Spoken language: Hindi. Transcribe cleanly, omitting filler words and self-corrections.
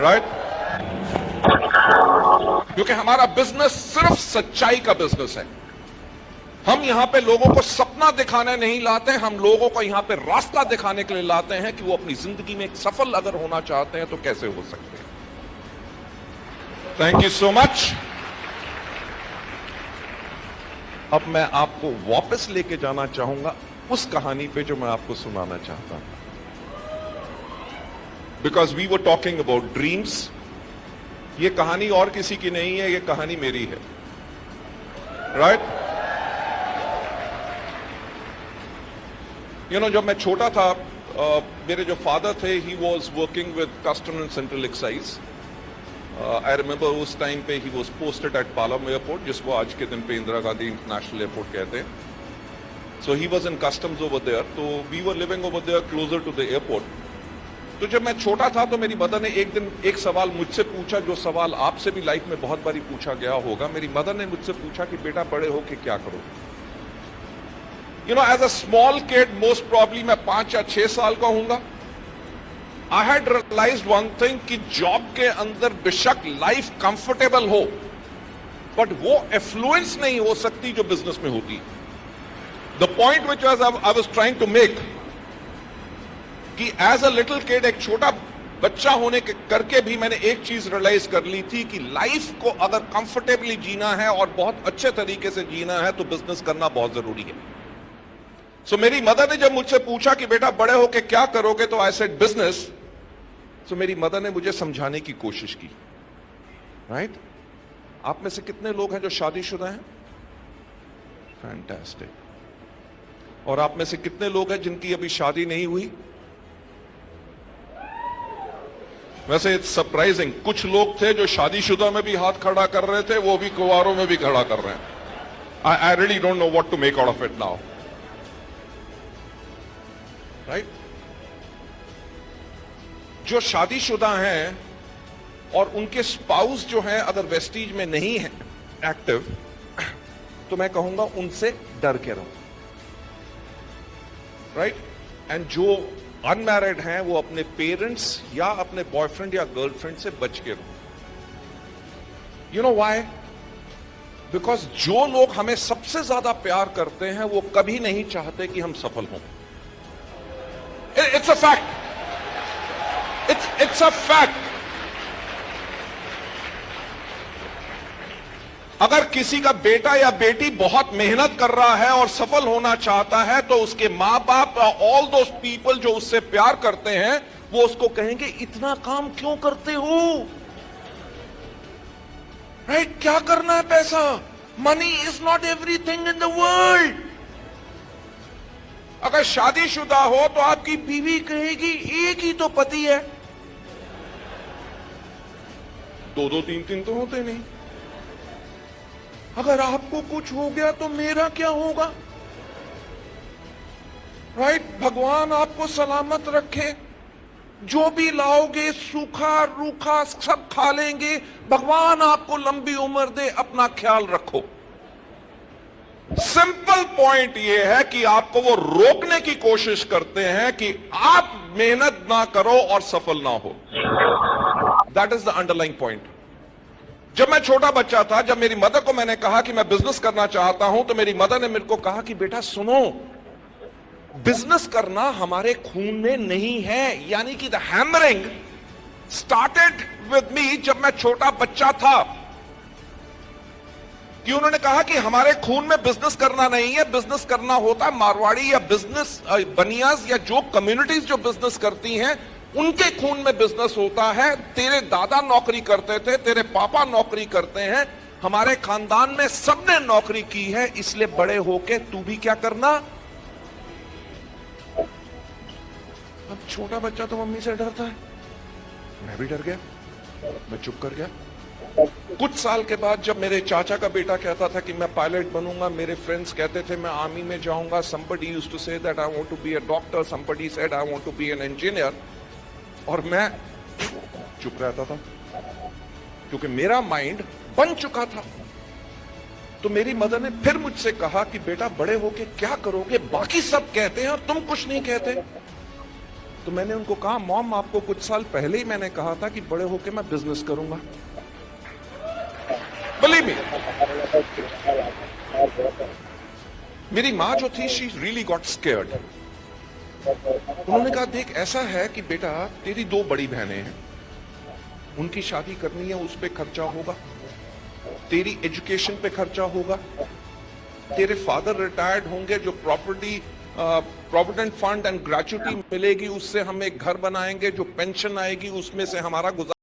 राइट क्योंकि हमारा बिजनेस सिर्फ सच्चाई का बिजनेस है। हम यहां पे लोगों को सपना दिखाने नहीं लाते, हम लोगों को यहां पे रास्ता दिखाने के लिए लाते हैं कि वो अपनी जिंदगी में एक सफल अगर होना चाहते हैं तो कैसे हो सकते हैं। Thank you so much. अब मैं आपको वापस लेके जाना चाहूंगा उस कहानी पे जो मैं आपको सुनाना चाहता हूं। Because we were talking about dreams. ये कहानी और किसी की नहीं है, ये कहानी मेरी है। राइट यू नो, जब मैं छोटा था मेरे जो फादर थे he was working with custom and central excise. I remember उस टाइम पे he was posted at Palam airport, जिसको आज के दिन पे इंदिरा गांधी इंटरनेशनल एयरपोर्ट कहते हैं। So he was in customs over there, तो we were living over there closer to the airport. तो जब मैं छोटा था तो मेरी मदर ने एक दिन एक सवाल मुझसे पूछा, जो सवाल आपसे भी लाइफ में बहुत बारी पूछा गया होगा। मेरी मदर ने मुझसे पूछा कि बेटा बड़े होके क्या करोगे। You know, as a small kid, most probably मैं 5 या 6 साल का होऊंगा। I had realized one thing कि जॉब के अंदर बेशक लाइफ कंफर्टेबल हो, बट वो एफ्लुएंस नहीं हो सकती जो बिजनेस में होती है। The point which I was trying to make कि एज अ लिटिल किड, एक छोटा बच्चा होने के करके भी मैंने एक चीज रियलाइज कर ली थी कि लाइफ को अगर कंफर्टेबली जीना है और बहुत अच्छे तरीके से जीना है तो बिजनेस करना बहुत जरूरी है। सो मेरी मदर ने जब मुझसे पूछा कि बेटा बड़े होके क्या करोगे, तो आई सेड बिजनेस। सो मेरी मदर ने मुझे समझाने की कोशिश की। राइट आप में से कितने लोग हैं जो शादीशुदा हैं? फैंटास्टिक। और आप में से कितने लोग हैं जिनकी अभी शादी नहीं हुई? वैसे इट्स सरप्राइजिंग, कुछ लोग थे जो शादीशुदा में भी हाथ खड़ा कर रहे थे, वो भी कुंवारों में भी खड़ा कर रहे हैं। I really don't know what to make out of it now. Right जो शादीशुदा हैं और उनके स्पाउस जो हैं अगर वेस्टीज में नहीं है एक्टिव, तो मैं कहूंगा उनसे डर के रहो। राइट एंड जो अनमैरिड हैं वो अपने पेरेंट्स या अपने बॉयफ्रेंड या गर्लफ्रेंड से बच के रहो। You know why? बिकॉज जो लोग हमें सबसे ज्यादा प्यार करते हैं वो कभी नहीं चाहते कि हम सफल हों। It's a fact, it's a fact. अगर किसी का बेटा या बेटी बहुत मेहनत कर रहा है और सफल होना चाहता है, तो उसके मां बाप, ऑल दोस पीपल जो उससे प्यार करते हैं, वो उसको कहेंगे इतना काम क्यों करते हो? राइट क्या करना है पैसा? Money is not everything in the world. अगर शादीशुदा हो तो आपकी बीवी कहेगी एक ही तो पति है, 2-2 3-3 तो होते नहीं। अगर आपको कुछ हो गया तो मेरा क्या होगा? राइट भगवान आपको सलामत रखे, जो भी लाओगे सूखा रूखा सब खा लेंगे। भगवान आपको लंबी उम्र दे, अपना ख्याल रखो। सिंपल पॉइंट यह है कि आपको वो रोकने की कोशिश करते हैं कि आप मेहनत ना करो और सफल ना हो। That is the underlying point. जब मैं छोटा बच्चा था, जब मेरी मदर को मैंने कहा कि मैं बिजनेस करना चाहता हूं, तो मेरी मदर ने मेरे को कहा कि बेटा सुनो, बिजनेस करना हमारे खून में नहीं है। यानी कि the hammering started with me जब मैं छोटा बच्चा था, कि उन्होंने कहा कि हमारे खून में बिजनेस करना नहीं है। बिजनेस करना होता है मारवाड़ी या बिजनेस बनियाज या जो कम्युनिटीज जो बिजनेस करती हैं, उनके खून में बिजनेस होता है। तेरे दादा नौकरी करते थे, तेरे पापा नौकरी करते हैं, हमारे खानदान में सबने नौकरी की है, इसलिए बड़े होके तू भी क्या करना। अब छोटा बच्चा तो मम्मी से डरता है, मैं भी डर गया, मैं चुप कर गया। कुछ साल के बाद जब मेरे चाचा का बेटा कहता था कि मैं पायलट बनूंगा, मेरे फ्रेंड्स कहते थे मैं आर्मी में जाऊंगा, somebody used to say that I want to be a doctor, somebody said I want to be an engineer, और मैं चुप रहता था क्योंकि मेरा माइंड बन चुका था। तो मेरी मदर ने फिर मुझसे कहा कि बेटा बड़े होके क्या करोगे? बाकी सब कहते हैं और तुम कुछ नहीं कहते। तो मैंने उनको कहा, मॉम आपको कुछ साल पहले ही मैंने कहा था कि बड़े होके मैं बिजनेस करूंगा। Believe me, मेरी माँ जो थी, शी रियली गॉट स्केयर्ड। उन्होंने कहा, देख ऐसा है कि बेटा तेरी 2 बड़ी बहनें हैं, उनकी शादी करनी है, उस पे खर्चा होगा, तेरी एजुकेशन पे खर्चा होगा, तेरे फादर रिटायर्ड होंगे, जो प्रोविडेंट फंड एंड ग्रेचुटी मिलेगी उससे हम एक घर बनाएंगे, जो पेंशन आएगी उसमें से हमारा गुजारा